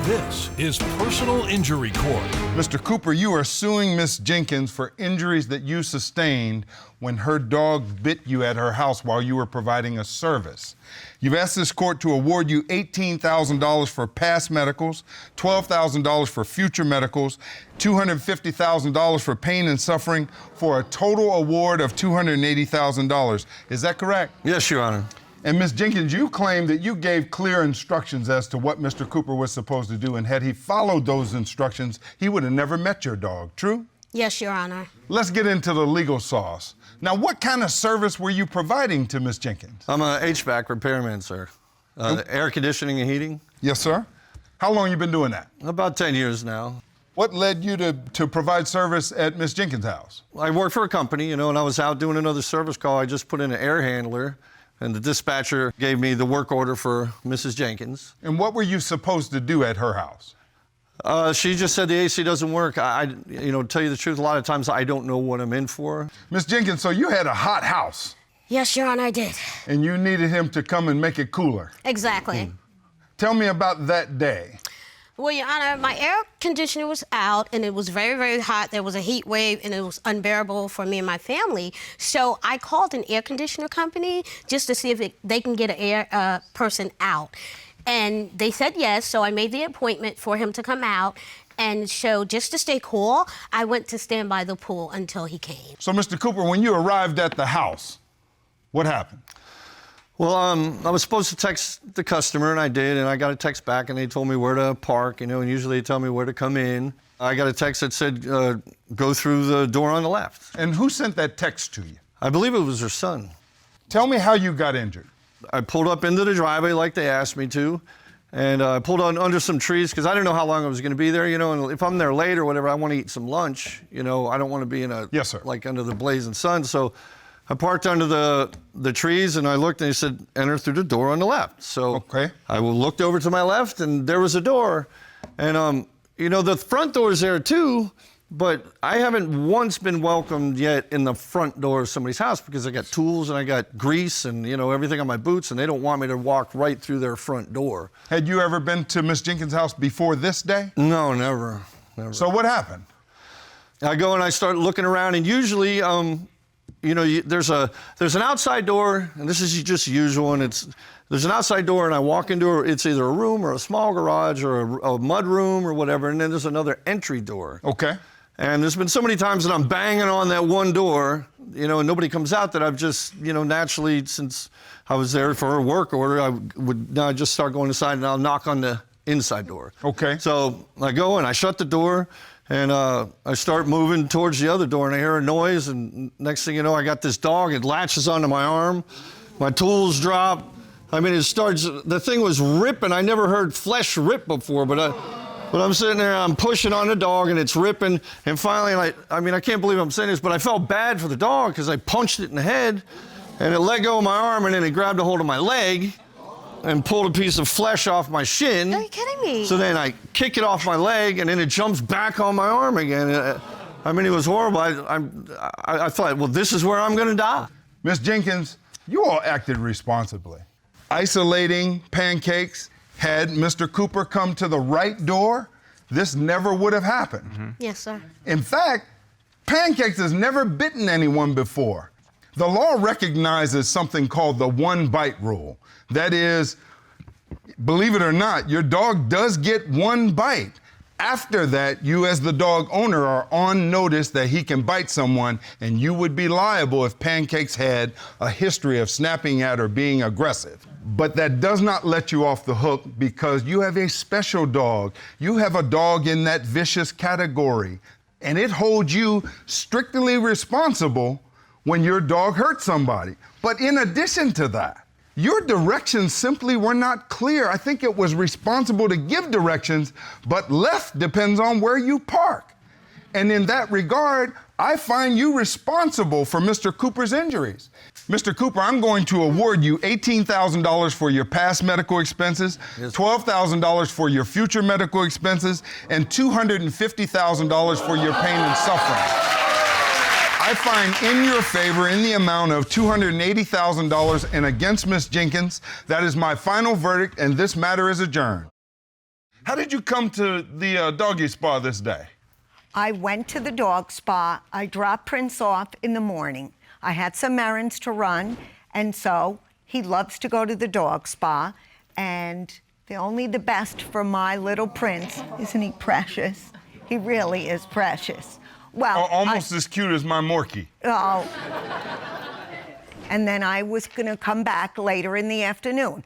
This is Personal Injury Court. Mr. Cooper, you are suing Miss Jenkins for injuries that you sustained when her dog bit you at her house while you were providing a service. You've asked this court to award you $18,000 for past medicals, $12,000 for future medicals, $250,000 for pain and suffering, for a total award of $280,000. Is that correct? Yes, Your Honor. And Ms. Jenkins, you claim that you gave clear instructions as to what Mr. Cooper was supposed to do, and had he followed those instructions, he would have never met your dog, true? Yes, Your Honor. Let's get into the legal sauce. Now, what kind of service were you providing to Ms. Jenkins? I'm a HVAC repairman, sir. Air conditioning and heating. Yes, sir. How long you been doing that? About 10 years now. What led you to provide service at Ms. Jenkins' house? I work for a company, and I was out doing another service call. I just put in an air handler, and the dispatcher gave me the work order for Mrs. Jenkins. And what were you supposed to do at her house? She just said the AC doesn't work. To tell you the truth, a lot of times I don't know what I'm in for. Ms. Jenkins, so you had a hot house. Yes, Your Honor, I did. And you needed him to come and make it cooler. Exactly. Tell me about that day. Well, Your Honor, my air conditioner was out, and it was very, very hot. There was a heat wave, and it was unbearable for me and my family. So I called an air conditioner company just to see if they can get an air person out. And they said yes, so I made the appointment for him to come out. And so just to stay cool, I went to stand by the pool until he came. So, Mr. Cooper, when you arrived at the house, what happened? Well, I was supposed to text the customer, and I did, and I got a text back, and they told me where to park, and usually they tell me where to come in. I got a text that said, go through the door on the left. And who sent that text to you? I believe it was her son. Tell me how you got injured. I pulled up into the driveway like they asked me to, and I pulled on under some trees because I didn't know how long I was going to be there, and if I'm there late or whatever, I want to eat some lunch, I don't want to be in Yes, sir. like under the blazing sun, so I parked under the trees, and I looked, and they said, enter through the door on the left. So okay. I looked over to my left, and there was a door. And, the front door is there, too, but I haven't once been welcomed yet in the front door of somebody's house because I got tools, and I got grease and, everything on my boots, and they don't want me to walk right through their front door. Had you ever been to Miss Jenkins' house before this day? No, never. So what happened? I go and I start looking around, and usually, there's an outside door, and this is just usual, and there's an outside door, and I walk into it's either a room or a small garage or a mud room or whatever, and then there's another entry door. Okay. And there's been so many times that I'm banging on that one door, and nobody comes out, that I've just, naturally, since I was there for a work order, I would now just start going inside, and I'll knock on the inside door. Okay. So I go and I shut the door, and I start moving towards the other door, and I hear a noise, and next thing you know, I got this dog. It latches onto my arm. My tools drop. I mean, the thing was ripping. I never heard flesh rip before, but I'm sitting there, I'm pushing on the dog, and it's ripping, and finally, I can't believe I'm saying this, but I felt bad for the dog because I punched it in the head, and it let go of my arm, and then it grabbed a hold of my leg and pulled a piece of flesh off my shin. Are you kidding me? So then I kick it off my leg, and then it jumps back on my arm again. It was horrible. I thought, well, this is where I'm going to die. Miss Jenkins, you all acted responsibly. Isolating Pancakes, had Mr. Cooper come to the right door, this never would have happened. Mm-hmm. Yes, sir. In fact, Pancakes has never bitten anyone before. The law recognizes something called the one-bite rule. That is, believe it or not, your dog does get one bite. After that, you as the dog owner are on notice that he can bite someone, and you would be liable if Pancakes had a history of snapping at or being aggressive. But that does not let you off the hook because you have a special dog. You have a dog in that vicious category, and it holds you strictly responsible when your dog hurts somebody. But in addition to that, your directions simply were not clear. I think it was responsible to give directions, but left depends on where you park. And in that regard, I find you responsible for Mr. Cooper's injuries. Mr. Cooper, I'm going to award you $18,000 for your past medical expenses, $12,000 for your future medical expenses, and $250,000 for your pain and suffering. I find in your favor in the amount of $280,000 and against Ms. Jenkins. That is my final verdict, and this matter is adjourned. How did you come to the doggy spa this day? I went to the dog spa. I dropped Prince off in the morning. I had some errands to run, and so he loves to go to the dog spa. And only the best for my little Prince. Isn't he precious? He really is precious. Well, almost as cute as my Morky. Oh. And then I was going to come back later in the afternoon.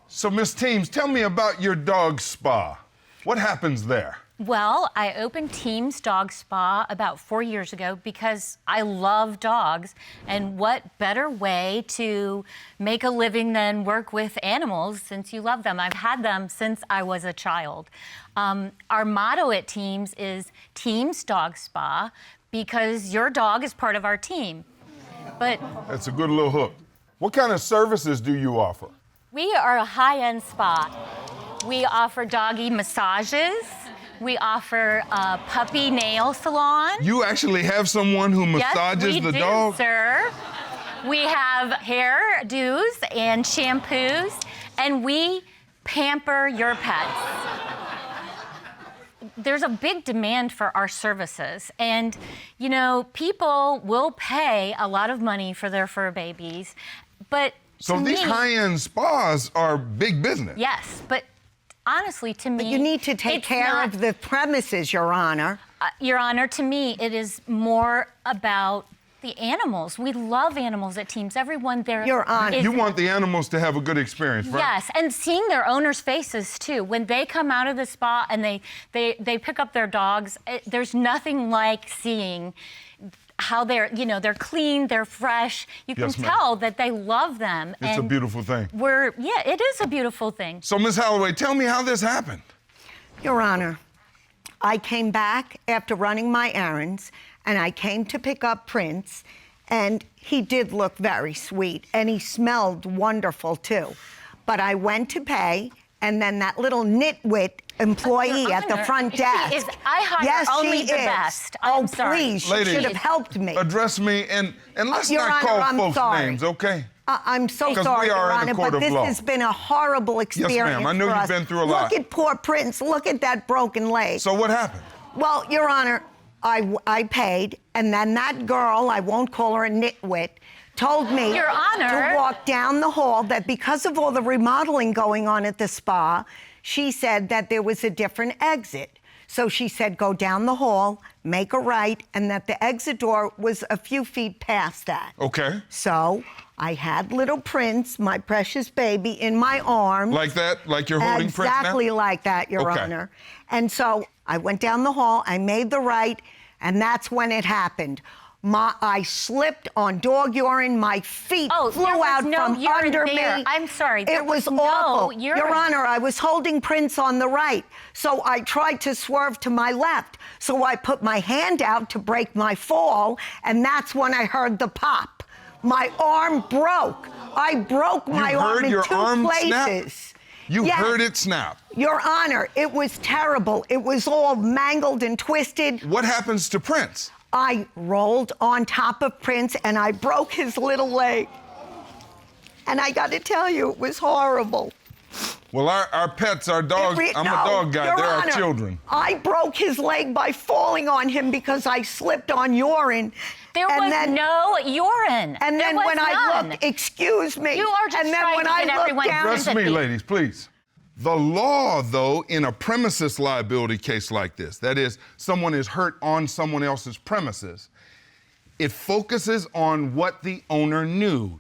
So, Miss Teams, tell me about your dog spa. What happens there? Well, I opened Team's Dog Spa about 4 years ago because I love dogs. And what better way to make a living than work with animals since you love them? I've had them since I was a child. Our motto at Team's is Team's Dog Spa because your dog is part of our team. But that's a good little hook. What kind of services do you offer? we are a high-end spa. We offer doggy massages. We offer a puppy nail salon. You actually have someone who massages the dog? Yes, sir. We have hair do's and shampoos, and we pamper your pets. There's a big demand for our services, and you know, people will pay a lot of money for their fur babies, but so these high-end spas are big business. Yes, but honestly, to me, but you need to take care of the premises, Your Honor. Your Honor, to me, it is more about the animals. We love animals at Teams. Everyone there. Your Honor. You want the animals to have a good experience, right? Yes, and seeing their owners' faces too. When they come out of the spa and they pick up their dogs, there's nothing like seeing how they're clean, they're fresh. You can tell that they love them. It's a beautiful thing. It is a beautiful thing. So, Ms. Holloway, tell me how this happened. Your Honor, I came back after running my errands, and I came to pick up Prince, and he did look very sweet, and he smelled wonderful, too. But I went to pay, and then that little nitwit employee at the front desk. I hire only the best. Oh, please, you should have helped me. Address me, and let's Your not Honor, call I'm folks' sorry. names, okay? I'm so 'Cause sorry, we are Your in a Honor, court but of this law. has been a horrible experience. Yes, ma'am. I know for you've us. been through a lot. Look at poor Prince. Look at that broken leg. So what happened? Well, Your Honor, I paid, and then that girl, I won't call her a nitwit, told me Your Honor. to walk down the hall, that because of all the remodeling going on at the spa, she said that there was a different exit. So she said, go down the hall, make a right, and that the exit door was a few feet past that. Okay. So I had little Prince, my precious baby, in my arms. Like that? Like you're holding Prince now? Exactly like that, Your Honor. And so I went down the hall, I made the right, and that's when it happened. I slipped on dog urine. My feet flew out from under me. I'm sorry. It was awful. Your Honor, I was holding Prince on the right, so I tried to swerve to my left. So I put my hand out to break my fall, and that's when I heard the pop. My arm broke. I broke my arm in two places. Snap? You heard it snap? Your Honor, it was terrible. It was all mangled and twisted. What happens to Prince? I rolled on top of Prince and I broke his little leg. And I got to tell you, it was horrible. Well, our pets, our dogs, I'm a dog guy, they're our children. I broke his leg by falling on him because I slipped on urine. There was no urine. And then when I looked, excuse me. You are just trying to get everyone Trust me, ladies, please. The law, though, in a premises liability case like this, that is, someone is hurt on someone else's premises, it focuses on what the owner knew.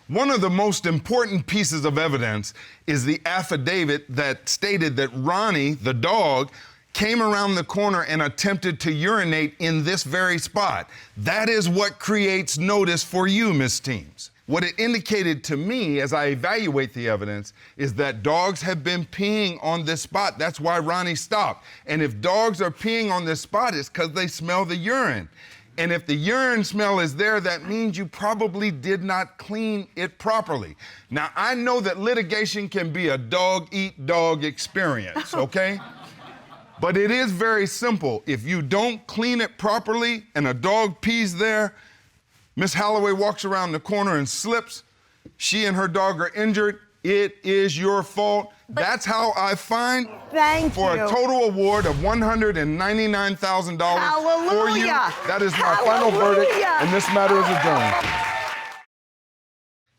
One of the most important pieces of evidence is the affidavit that stated that Ronnie, the dog, came around the corner and attempted to urinate in this very spot. That is what creates notice for you, Miss Teams. What it indicated to me as I evaluate the evidence is that dogs have been peeing on this spot. That's why Ronnie stopped. And if dogs are peeing on this spot, it's because they smell the urine. And if the urine smell is there, that means you probably did not clean it properly. Now, I know that litigation can be a dog-eat-dog experience, okay? But it is very simple. If you don't clean it properly and a dog pees there, Miss Holloway walks around the corner and slips, she and her dog are injured, It is your fault. That's how I fine Thank for you. a total award of $199,000 for you. Hallelujah. That is my final verdict, Hallelujah. and this matter is adjourned.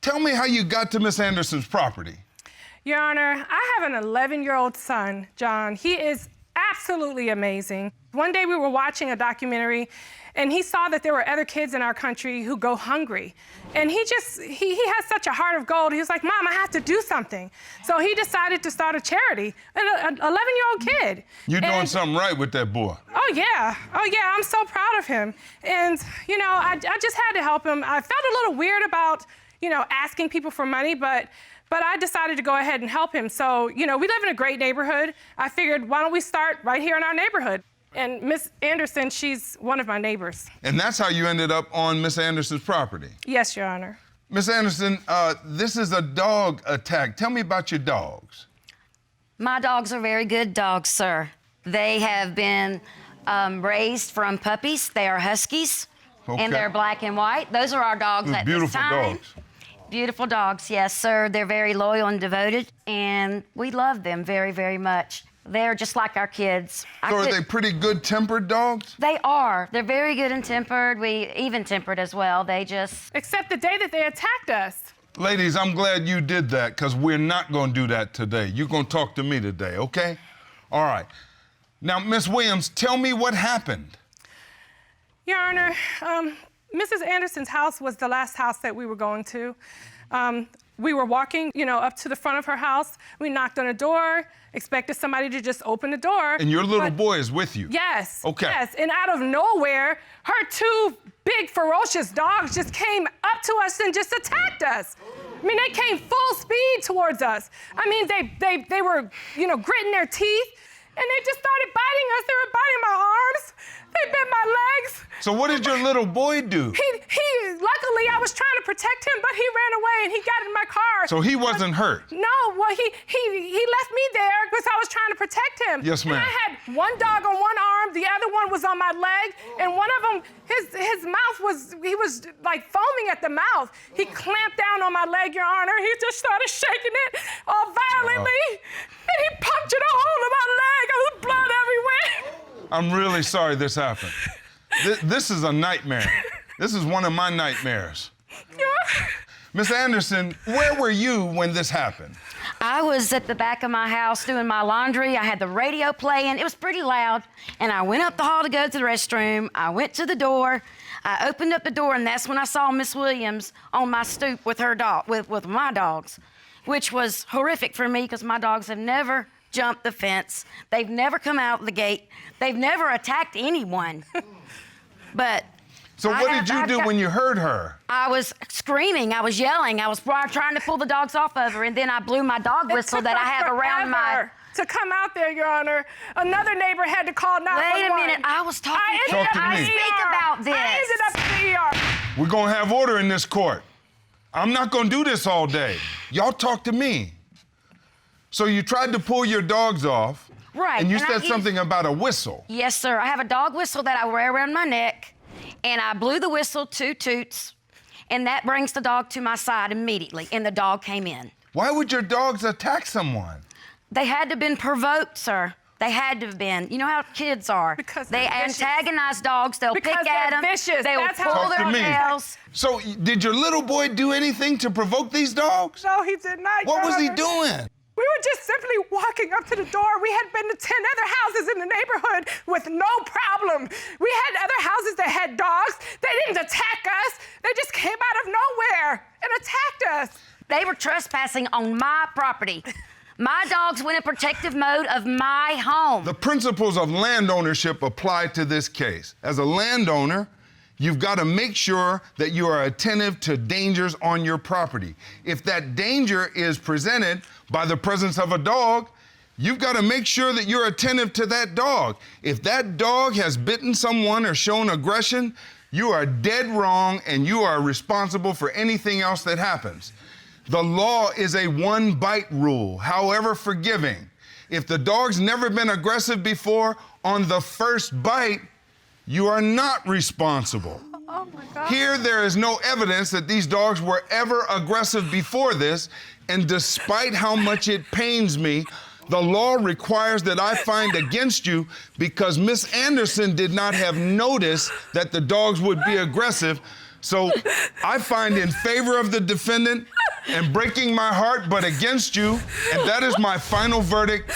Tell me how you got to Miss Anderson's property. Your Honor, I have an 11-year-old son, John. He is absolutely amazing. One day we were watching a documentary, and he saw that there were other kids in our country who go hungry. And he has such a heart of gold. He was like, Mom, I have to do something. So he decided to start a charity, an 11-year-old kid. You're doing something right with that boy. Oh yeah, I'm so proud of him. And, you know, I just had to help him. I felt a little weird about, you know, asking people for money, but I decided to go ahead and help him. So, you know, we live in a great neighborhood. I figured, why don't we start right here in our neighborhood? And Miss Anderson, she's one of my neighbors. And that's how you ended up on Miss Anderson's property. Yes, Your Honor. Miss Anderson, this is a dog attack. Tell me about your dogs. My dogs are very good dogs, sir. They have been raised from puppies. They are huskies, Okay. and they're black and white. Those are our dogs at this Beautiful time. dogs. Beautiful dogs, yes, sir. They're very loyal and devoted, and we love them very, very much. They're just like our kids. So are they pretty good-tempered dogs? They are. They're very good and tempered. We even-tempered as well. They just... Except the day that they attacked us. Ladies, I'm glad you did that, because we're not going to do that today. You're going to talk to me today, okay? All right. Now, Miss Williams, tell me what happened. Your Honor, Mrs. Anderson's house was the last house that we were going to. We were walking, you know, up to the front of her house. We knocked on a door, expected somebody to just open the door. And your little boy is with you? Yes. Okay. Yes, and out of nowhere, her two big, ferocious dogs just came up to us and just attacked us. I mean, they came full speed towards us. I mean, they were, you know, gritting their teeth, and they just started biting us. They were biting my arms. They bit my legs. So what did your little boy do? Luckily, I was trying to protect him, but he ran away and he got in my car. So he wasn't hurt? No, well, he left me there because I was trying to protect him. Yes, ma'am. And I had one dog on one arm, the other one was on my leg, and one of them, his mouth he was like foaming at the mouth. He clamped down on my leg, Your Honor. He just started shaking it all violently, and he punctured a hole in my leg. There was blood everywhere. I'm really sorry this happened. This is a nightmare. This is one of my nightmares. Miss Anderson, where were you when this happened? I was at the back of my house doing my laundry. I had the radio playing. It was pretty loud. And I went up the hall to go to the restroom. I went to the door. I opened up the door, and that's when I saw Miss Williams on my stoop with her dog, with my dogs, which was horrific for me because my dogs have never jumped the fence. They've never come out the gate. They've never attacked anyone. But so what did you do when you heard her? I was screaming, I was yelling, I was trying to pull the dogs off of her, and then I blew my dog whistle that I have around my... To come out there, Your Honor. Another neighbor had to call 911. Wait a minute, I was talking to Talk to me. speak about this. I ended up in the ER. We're gonna have order in this court. I'm not gonna do this all day. Y'all talk to me. So you tried to pull your dogs off. Right. And you and said something about a whistle. Yes, sir. I have a dog whistle that I wear around my neck, and I blew the whistle 2 toots, and that brings the dog to my side immediately, and the dog came in. Why would your dogs attack someone? They had to have been provoked, sir. They had to have been. You know how kids are. Because they they're vicious. antagonize dogs. They'll Because pick at they're them. vicious. They will That's how pull Talk their to me. tails. So did your little boy do anything to provoke these dogs? No, he did not. What Your was he Honor. doing? We were just simply walking up to the door. We had been to 10 other houses in the neighborhood with no problem. We had other houses that had dogs. They didn't attack us. They just came out of nowhere and attacked us. They were trespassing on my property. My dogs went in protective mode of my home. The principles of land ownership apply to this case. As a landowner, you've got to make sure that you are attentive to dangers on your property. If that danger is presented by the presence of a dog, you've got to make sure that you're attentive to that dog. If that dog has bitten someone or shown aggression, you are dead wrong and you are responsible for anything else that happens. The law is a one-bite rule, however forgiving. If the dog's never been aggressive before, on the first bite, you are not responsible. Oh my God. Here, there is no evidence that these dogs were ever aggressive before this. and despite how much it pains me, the law requires that I find against you because Miss Anderson did not have notice that the dogs would be aggressive. So I find in favor of the defendant and breaking my heart, but against you, and that is my final verdict.